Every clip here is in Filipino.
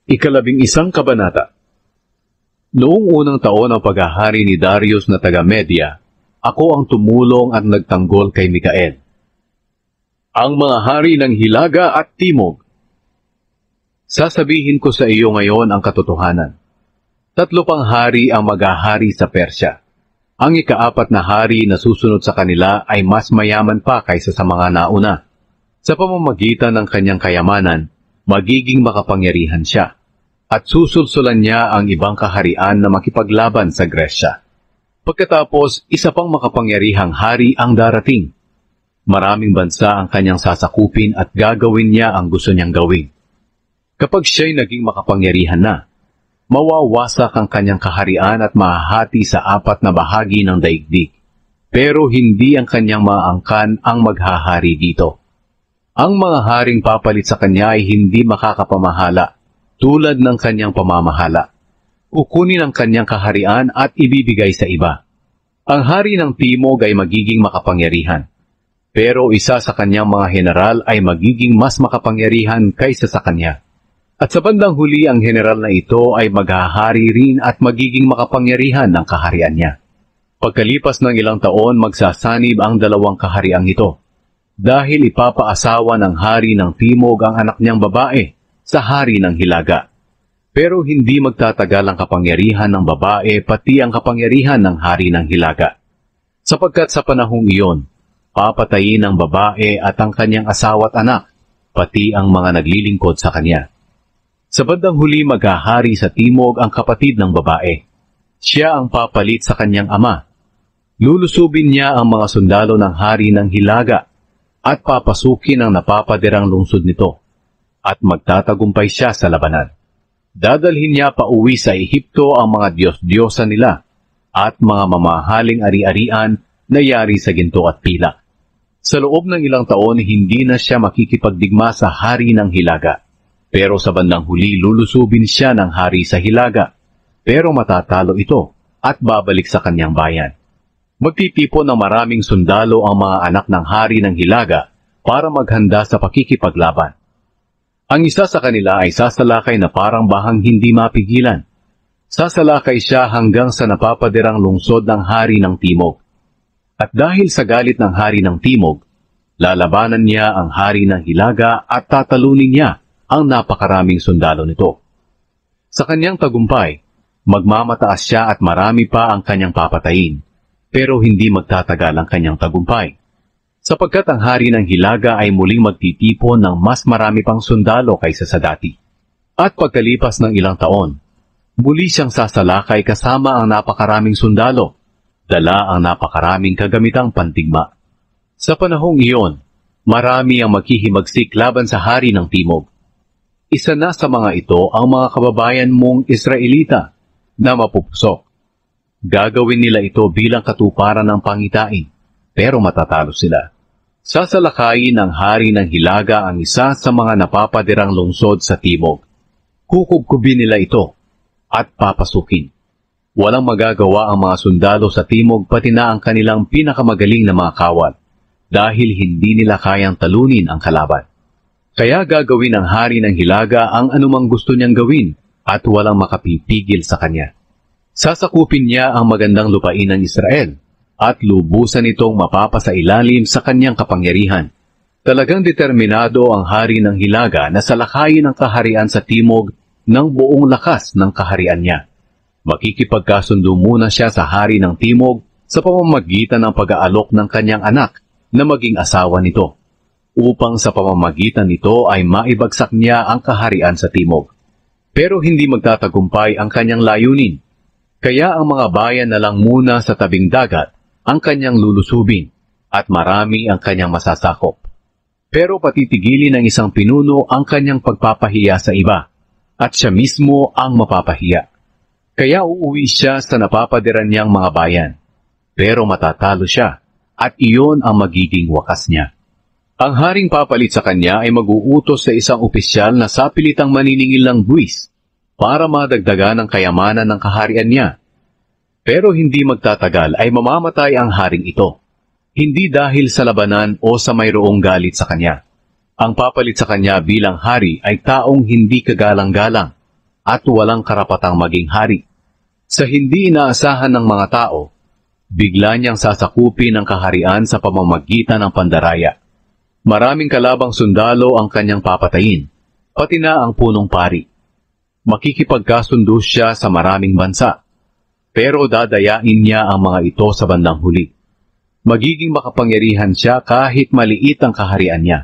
Ikalabing-isang kabanata. Noong unang taon ng paghahari ni Darius na taga-Media, ako ang tumulong at nagtanggol kay Mikael. Ang mga hari ng Hilaga at Timog. Sasabihin ko sa iyo ngayon ang katotohanan. 3 pang hari ang maghahari sa Persya. Ang ika-4 na hari na susunod sa kanila ay mas mayaman pa kaysa sa mga nauna. Sa pamamagitan ng kanyang kayamanan, magiging makapangyarihan siya, at susulsulan niya ang ibang kaharian na makipaglaban sa Gresya. Pagkatapos, isa pang makapangyarihang hari ang darating. Maraming bansa ang kanyang sasakupin at gagawin niya ang gusto niyang gawin. Kapag siya'y naging makapangyarihan na, mawawasak ang kanyang kaharian at mahahati sa 4 na bahagi ng daigdig. Pero hindi ang kanyang mga angkan ang maghahari dito. Ang mga haring papalit sa kanya ay hindi makakapamahala, tulad ng kanyang pamamahala. Kukunin ang kanyang kaharian at ibibigay sa iba. Ang hari ng Timog ay magiging makapangyarihan, pero isa sa kanyang mga general ay magiging mas makapangyarihan kaysa sa kanya. At sa bandang huli, ang general na ito ay maghahari rin at magiging makapangyarihan ng kaharian niya. Pagkalipas ng ilang taon, magsasanib ang 2 kahariang ito, dahil ipapaasawa ng hari ng Timog ang anak niyang babae sa hari ng Hilaga. Pero hindi magtatagal ang kapangyarihan ng babae pati ang kapangyarihan ng hari ng Hilaga. Sapagkat sa panahong iyon, papatayin ng babae at ang kanyang asawa at anak, pati ang mga naglilingkod sa kanya. Sa bandang huli, maghahari sa Timog ang kapatid ng babae. Siya ang papalit sa kanyang ama. Lulusubin niya ang mga sundalo ng hari ng Hilaga at papasukin ang napapadirang lungsod nito, at magtatagumpay siya sa labanan. Dadalhin niya pa uwi sa Ehipto ang mga Diyos-Diyosa nila at mga mamahaling ari-arian na yari sa ginto at pila. Sa loob ng ilang taon, hindi na siya makikipagdigma sa hari ng Hilaga. Pero sa bandang huli, lulusubin siya ng hari sa Hilaga. Pero matatalo ito at babalik sa kanyang bayan. Magtitipon ng maraming sundalo ang mga anak ng hari ng Hilaga para maghanda sa pakikipaglaban. Ang isa sa kanila ay sasalakay na parang bahang hindi mapigilan. Sasalakay siya hanggang sa napapadirang lungsod ng hari ng Timog. At dahil sa galit ng hari ng Timog, lalabanan niya ang hari ng Hilaga at tatalunin niya ang napakaraming sundalo nito. Sa kanyang tagumpay, magmamataas siya at marami pa ang kanyang papatayin, pero hindi magtatagal ang kanyang tagumpay. Sapagkat ang hari ng Hilaga ay muling magtitipon ng mas marami pang sundalo kaysa sa dati. At pagkalipas ng ilang taon, muli siyang sasalakay kasama ang napakaraming sundalo, dala ang napakaraming kagamitang pantigma. Sa panahong iyon, marami ang maghihimagsik laban sa hari ng Timog. Isa na sa mga ito ang mga kababayan mong Israelita na mapupusok. Gagawin nila ito bilang katuparan ng pangitain, pero matatalo sila. Sasalakayin ng hari ng Hilaga ang isa sa mga napapadirang lungsod sa Timog. Kukubkubin nila ito at papasukin. Walang magagawa ang mga sundalo sa Timog pati na ang kanilang pinakamagaling na mga kawal, dahil hindi nila kayang talunin ang kalaban. Kaya gagawin ng hari ng Hilaga ang anumang gusto niyang gawin at walang makapipigil sa kanya. Sasakupin niya ang magandang lupain ng Israel at lubusan itong mapapasailalim sa kanyang kapangyarihan. Talagang determinado ang hari ng Hilaga na salakayin ang kaharian sa Timog ng buong lakas ng kaharian niya. Makikipagkasundo muna siya sa hari ng Timog sa pamamagitan ng pag-aalok ng kanyang anak na maging asawa nito, upang sa pamamagitan nito ay maibagsak niya ang kaharian sa Timog. Pero hindi magtatagumpay ang kanyang layunin. Kaya ang mga bayan na lang muna sa tabing dagat ang kanyang lulusubin at marami ang kanyang masasakop. Pero patitigilin ng isang pinuno ang kanyang pagpapahiya sa iba at siya mismo ang mapapahiya. Kaya uuwi siya sa napapadiran niyang mga bayan. Pero matatalo siya at iyon ang magiging wakas niya. Ang haring papalit sa kanya ay mag-uutos sa isang opisyal na sapilitang maniningil ng buwis para madagdagan ang kayamanan ng kaharian niya. Pero hindi magtatagal ay mamamatay ang haring ito. Hindi dahil sa labanan o sa mayroong galit sa kanya. Ang papalit sa kanya bilang hari ay taong hindi kagalang-galang at walang karapatang maging hari. Sa hindi inaasahan ng mga tao, bigla niyang sasakupin ang kaharian sa pamamagitan ng pandaraya. Maraming kalabang sundalo ang kanyang papatayin, pati na ang punong pari. Makikipagkasundo siya sa maraming bansa, pero dadayain niya ang mga ito sa bandang huli. Magiging makapangyarihan siya kahit maliit ang kaharian niya.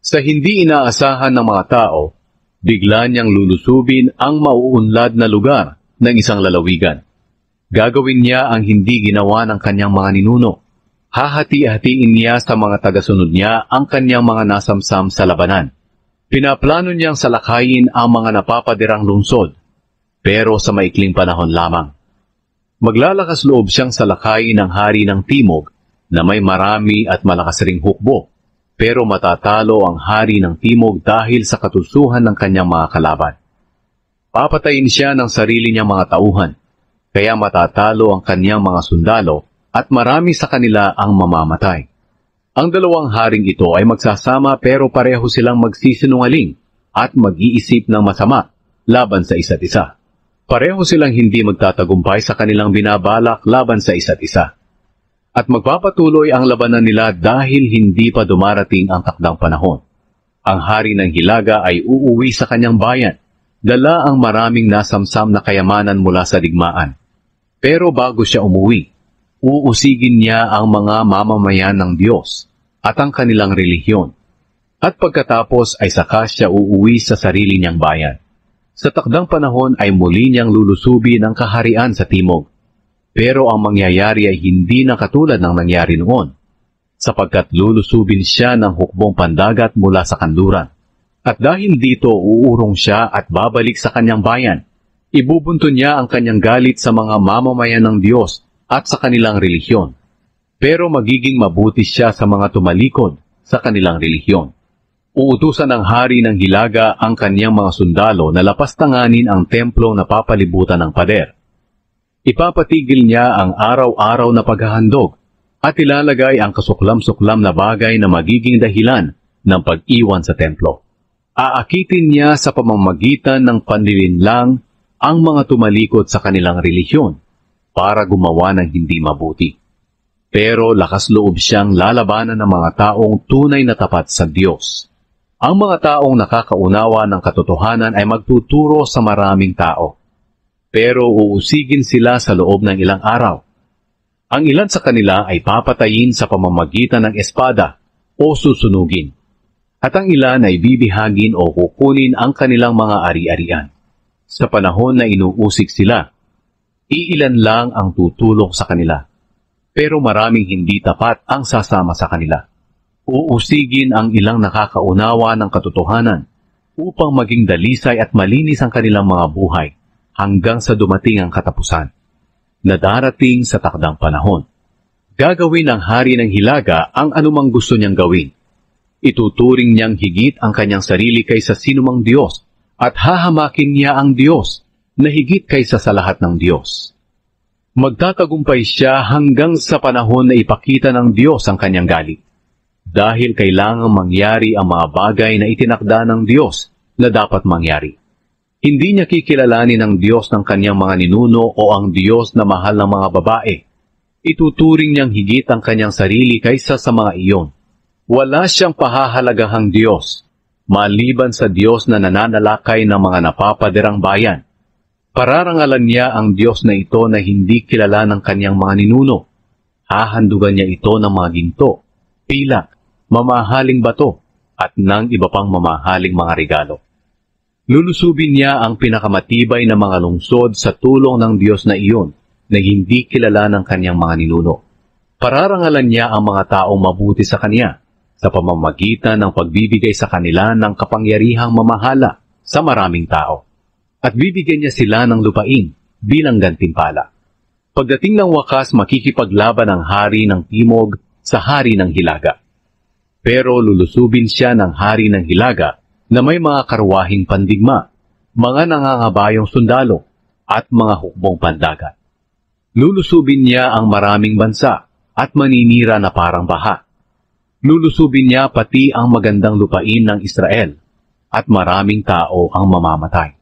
Sa hindi inaasahan ng mga tao, bigla niyang lulusubin ang mauunlad na lugar ng isang lalawigan. Gagawin niya ang hindi ginawa ng kanyang mga ninuno. Hahati-hatiin niya sa mga tagasunod niya ang kanyang mga nasamsam sa labanan. Pinaplano niyang salakayin ang mga napapadirang lungsod, pero sa maikling panahon lamang. Maglalakas loob siyang salakayin ng hari ng Timog na may marami at malakas ring hukbo, pero matatalo ang hari ng Timog dahil sa katusuhan ng kanyang mga kalaban. Papatayin siya ng sarili niyang mga tauhan, kaya matatalo ang kanyang mga sundalo at marami sa kanila ang mamamatay. Ang dalawang haring ito ay magsasama pero pareho silang magsisinungaling at mag-iisip ng masama laban sa isa't isa. Pareho silang hindi magtatagumpay sa kanilang binabalak laban sa isa't isa. At magpapatuloy ang labanan nila dahil hindi pa dumarating ang takdang panahon. Ang hari ng Hilaga ay uuwi sa kanyang bayan, dala ang maraming nasamsam na kayamanan mula sa digmaan. Pero bago siya umuwi, uusigin niya ang mga mamamayan ng Diyos at ang kanilang relihiyon. At pagkatapos ay saka siya uuwi sa sarili niyang bayan. Sa takdang panahon ay muli niyang lulusubin ang kaharian sa Timog. Pero ang mangyayari ay hindi na katulad ng nangyari noon, sapagkat lulusubin siya ng hukbong pandagat mula sa kanluran. At dahil dito uurong siya at babalik sa kanyang bayan, ibubunto niya ang kanyang galit sa mga mamamayan ng Diyos at sa kanilang relihiyon. Pero magiging mabuti siya sa mga tumalikod sa kanilang relihiyon. Uutusan ng hari ng Hilaga ang kanyang mga sundalo na lapastanganin ang templo na papalibutan ng pader. Ipapatigil niya ang araw-araw na paghahandog at ilalagay ang kasuklam-suklam na bagay na magiging dahilan ng pag-iwan sa templo. Aakitin niya sa pamamagitan ng panlilinlang ang mga tumalikod sa kanilang relihiyon para gumawa ng hindi mabuti. Pero lakas loob siyang lalabanan ng mga taong tunay na tapat sa Diyos. Ang mga taong nakakaunawa ng katotohanan ay magtuturo sa maraming tao. Pero uusigin sila sa loob ng ilang araw. Ang ilan sa kanila ay papatayin sa pamamagitan ng espada o susunugin. At ang ilan ay bibihagin o kukunin ang kanilang mga ari-arian. Sa panahon na inuusig sila, iilan lang ang tutulong sa kanila. Pero maraming hindi tapat ang sasama sa kanila. Uusigin ang ilang nakakaunawa ng katotohanan upang maging dalisay at malinis ang kanilang mga buhay hanggang sa dumating ang katapusan, na darating sa takdang panahon. Gagawin ng hari ng Hilaga ang anumang gusto niyang gawin. Ituturing niyang higit ang kanyang sarili kaysa sinumang Diyos at hahamakin niya ang Diyos na higit kaysa sa lahat ng Diyos. Magtatagumpay siya hanggang sa panahon na ipakita ng Diyos ang kanyang galit. Dahil kailangang mangyari ang mga bagay na itinakda ng Diyos na dapat mangyari. Hindi niya kikilalanin ang Diyos ng kanyang mga ninuno o ang Diyos na mahal ng mga babae. Ituturing niyang higit ang kanyang sarili kaysa sa mga iyon. Wala siyang pahahalagahang Diyos, maliban sa Diyos na nananalakay ng mga napapadirang bayan. Pararangalan niya ang Diyos na ito na hindi kilala ng kanyang mga ninuno. Hahandugan niya ito ng mga ginto, pilak, mamahaling bato, at ng iba pang mamahaling mga regalo. Lulusubin niya ang pinakamatibay na mga lungsod sa tulong ng Diyos na iyon na hindi kilala ng kanyang mga ninuno. Pararangalan niya ang mga taong mabuti sa kanya sa pamamagitan ng pagbibigay sa kanila ng kapangyarihang mamahala sa maraming tao. At bibigyan niya sila ng lupain bilang gantimpala. Pagdating ng wakas, makikipaglaban ang hari ng Timog sa hari ng Hilaga. Pero lulusubin siya ng hari ng Hilaga na may mga karwahing pandigma, mga nangangabayong sundalo, at mga hukbong pandagat. Lulusubin niya ang maraming bansa at maninira na parang baha. Lulusubin niya pati ang magandang lupain ng Israel at maraming tao ang mamamatay.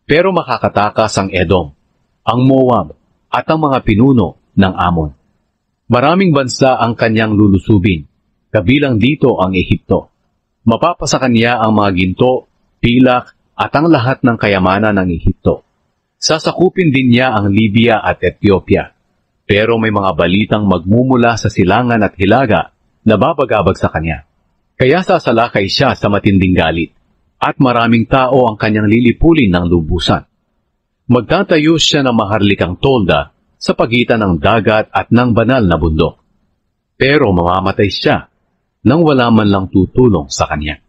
Pero makakatakas ang Edom, ang Moab, at ang mga pinuno ng Amon. Maraming bansa ang kanyang lulusubin, kabilang dito ang Ehipto. Mapapasa kanya ang mga ginto, pilak, at ang lahat ng kayamanan ng Ehipto. Sasakupin din niya ang Libya at Ethiopia. Pero may mga balitang magmumula sa silangan at hilaga na babagabag sa kanya. Kaya sasalakay siya sa matinding galit, at maraming tao ang kanyang lilipulin ng lubusan. Magtatayo siya ng maharlikang tolda sa pagitan ng dagat at ng banal na bundok. Pero mamamatay siya nang wala man lang tutulong sa kanya.